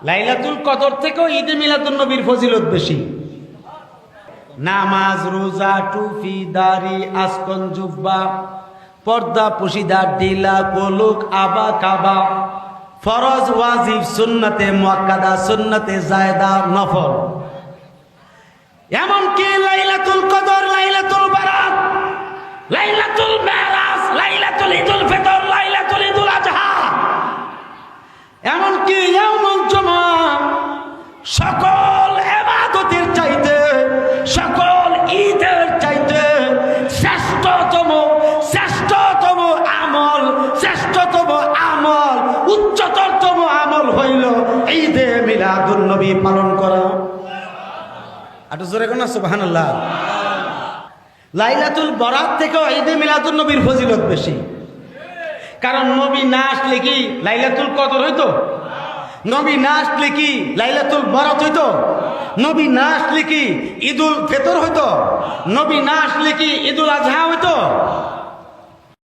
লাইলাতুল কদর থেকেও ঈদে মিলাদুন নবীর ফজিলত বেশি। নামাজ, রোজা, টুপি, দাড়ি, আসকন, জুব্বা, পর্দা, পুশিদার, ডিলা, কোলুক, আবা, কাবা, ফরজ, ওয়াজিব, সুন্নতে মুআক্কাদা, সুন্নতে জায়েদা, নফল। এমনকি লাইলাতুল কদর, লাইলাতুল বারাত, লাইলাতুল মেরাজ, লাইলাতুল ঈদুল ফিতর, লাইলাতুল ঈদুল আজহা, এমনকি ইয়াউমুল জুমআ, সকল ইবাদতের চাইতে, সকল ঈদের চাইতে শ্রেষ্ঠতম আমল, উচ্চতরতম আমল হইল ঈদে মিলাদুন নবী পালন করা। একটু জোরে কোন সুবহানাল্লাহ। লাইলাতুল বরাত থেকেও ঈদে মিলাদুন নবীর ফজিলত বেশি। কারণ নবী না আসলে কি লাইলাতুল কদর হইতো? নবী না আসলে কি লাইলাতুল বরাত হইতো? নবী না আসলে কি ঈদুল ফিতর হইতো? নবী না আসলে কি ঈদুল আজহা হইতো?